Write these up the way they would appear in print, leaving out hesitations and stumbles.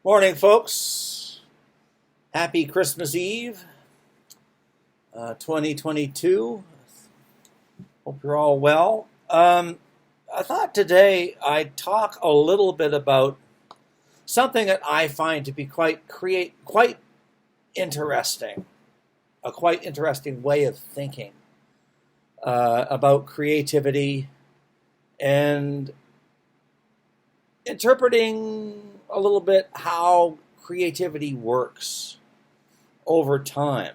Morning, folks. Happy Christmas Eve, 2022. Hope you're all well. I thought today I'd talk a little bit about something that I find to be quite interesting, a quite interesting way of thinking about creativity and interpreting a little bit how creativity works over time.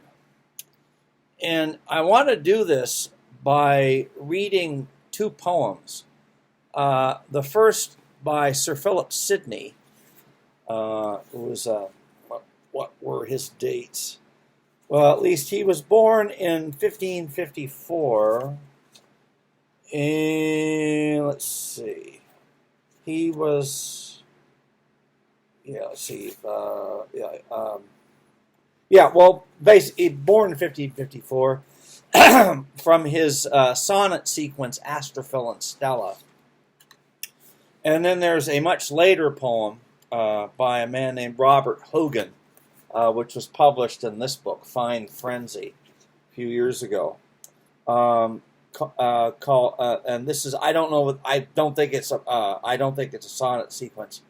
And I want to do this by reading two poems. The first by Sir Philip Sidney. What were his dates? Well, at least he was born in 1554. And let's see. He was, basically born in 1554 from his sonnet sequence, Astrophil and Stella. And then there's a much later poem by a man named Robert Hogan, which was published in this book, Fine Frenzy, a few years ago. And this is I don't think it's a sonnet sequence,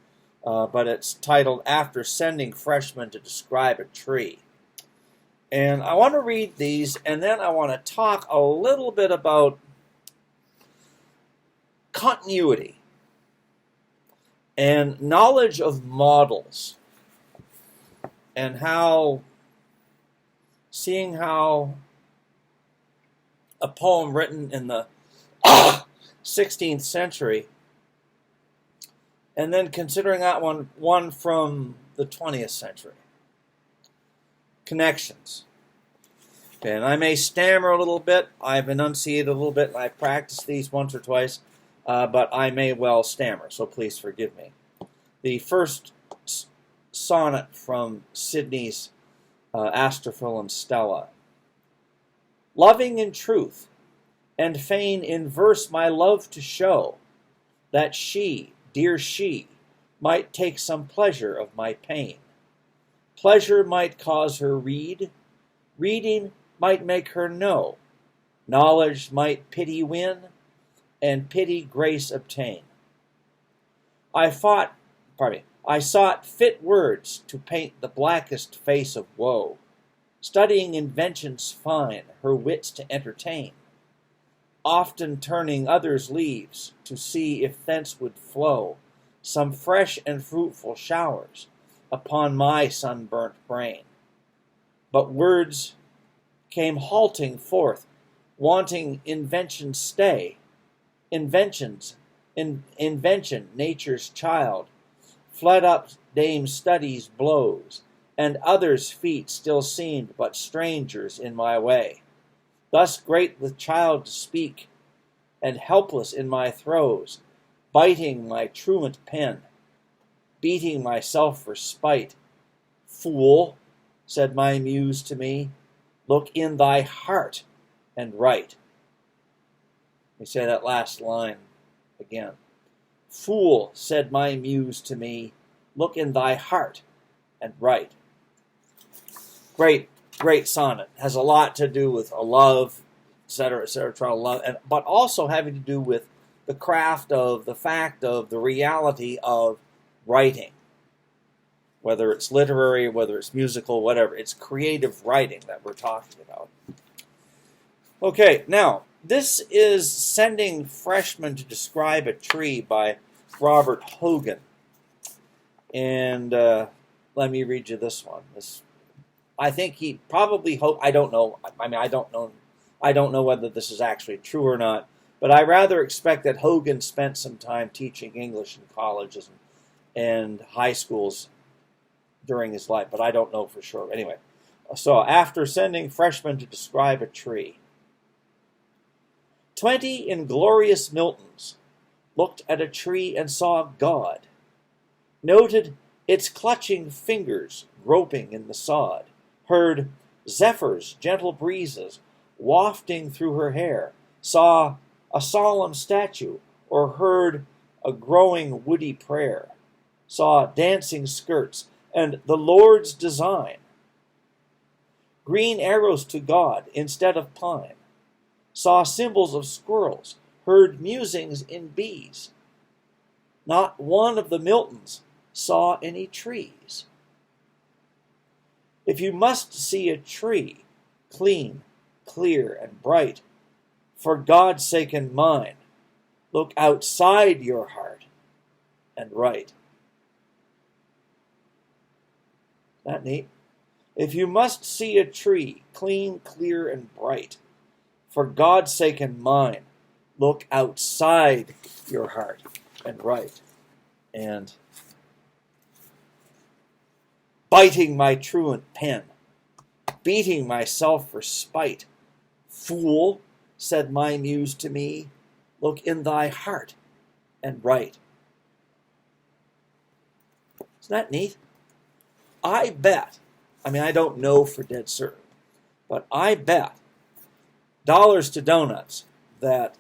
but it's titled "After Sending Freshmen to Describe a Tree." And I want to read these, and then I want to talk a little bit about continuity and knowledge of models, and seeing how a poem written in the 16th century, and then considering that one from the 20th century. Connections. Okay, and I may stammer a little bit. I've enunciated a little bit, and I've practiced these once or twice, but I may well stammer, so please forgive me. The first sonnet from Sidney's Astrophil and Stella. Loving in truth, and fain in verse my love to show, that she, dear she, might take some pleasure of my pain. Pleasure might cause her read, reading might make her know, knowledge might pity win, and pity grace obtain. I sought fit words to paint the blackest face of woe, studying inventions fine, her wits to entertain, often turning others' leaves to see if thence would flow some fresh and fruitful showers upon my sunburnt brain. But words came halting forth, wanting invention's stay, invention, nature's child, fled up Dame Study's blows, and others' feet still seemed but strangers in my way. Thus great with child to speak, and helpless in my throes, biting my truant pen, beating myself for spite. Fool, said my muse to me, look in thy heart and write. Let me say that last line again. Fool, said my muse to me, look in thy heart and write. Great sonnet. Has a lot to do with a love, etc., trying to love, but also having to do with the craft of, the fact of, the reality of writing. Whether it's literary, whether it's musical, whatever. It's creative writing that we're talking about. Okay, now, this is Sending Freshmen to Describe a Tree by Robert Hogan. And let me read you this one. I think he probably I don't know. I don't know whether this is actually true or not. But I rather expect that Hogan spent some time teaching English in colleges and high schools during his life. But I don't know for sure. Anyway, so after sending freshmen to describe a tree, 20 inglorious Miltons looked at a tree and saw God, noted its clutching fingers groping in the sod, heard zephyrs, gentle breezes, wafting through her hair, saw a solemn statue, or heard a growing woody prayer, saw dancing skirts and the Lord's design. Green arrows to God instead of pine. Saw symbols of squirrels, heard musings in bees. Not one of the Miltons saw any trees. If you must see a tree, clean, clear, and bright, for God's sake and mine, look outside your heart and write. Isn't that neat? If you must see a tree, clean, clear, and bright, for God's sake and mine, look outside your heart and write. And biting my truant pen, beating myself for spite, fool, said my muse to me, look in thy heart and write. Isn't that neat? I bet, I don't know for dead certain, but I bet dollars to donuts that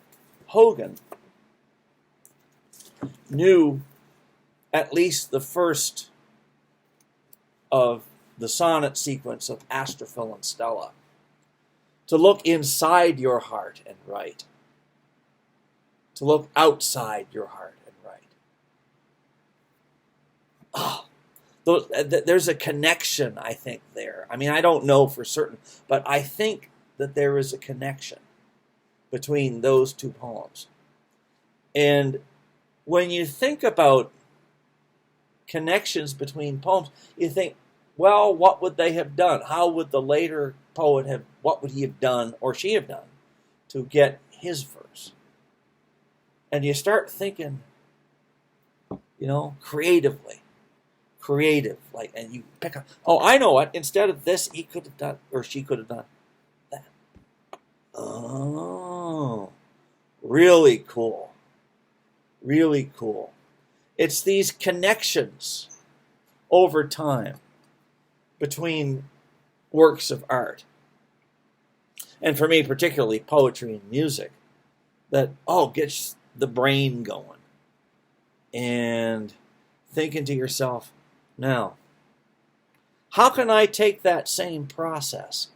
Hogan knew at least the first of the sonnet sequence of Astrophil and Stella. To look inside your heart and write. To look outside your heart and write. There's a connection, I think, there. I don't know for certain, but I think that there is a connection between those two poems. And when you think about connections between poems, you think, well, what would they have done? How would the later poet have, what would he have done or she have done to get his verse? And you start thinking, creatively. Creative, and you pick up, I know what, instead of this, he could have done, or she could have done that. Oh, really cool. Really cool. It's these connections over time between works of art, and for me particularly poetry and music, that gets the brain going and thinking to yourself, now, how can I take that same process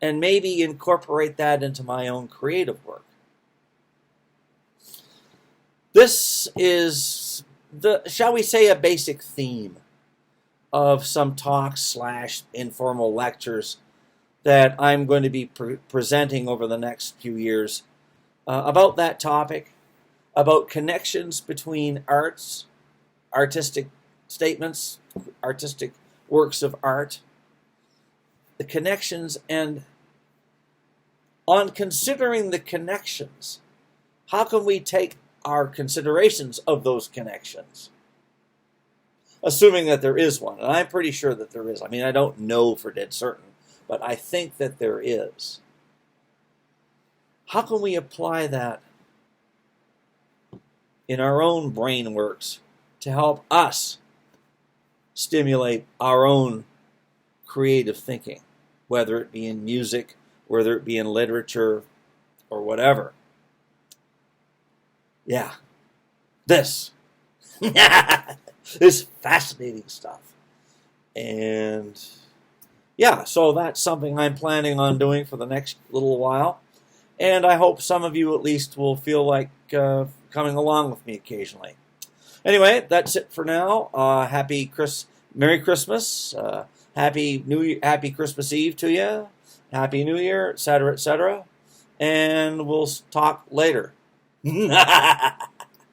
and maybe incorporate that into my own creative work? This is shall we say, a basic theme of some talks / informal lectures that I'm going to be presenting over the next few years about that topic, about connections between arts, artistic statements, artistic works of art, the connections, and on considering the connections, how can we take our considerations of those connections, assuming that there is one, and I'm pretty sure that there is. I don't know for dead certain, but I think that there is. How can we apply that in our own brain works to help us stimulate our own creative thinking, whether it be in music, whether it be in literature, or whatever? Yeah, this is fascinating stuff. And yeah, so that's something I'm planning on doing for the next little while. And I hope some of you at least will feel like coming along with me occasionally. Anyway, that's it for now. Merry Christmas, Happy Christmas Eve to you, Happy New Year, etc., etc. And we'll talk later.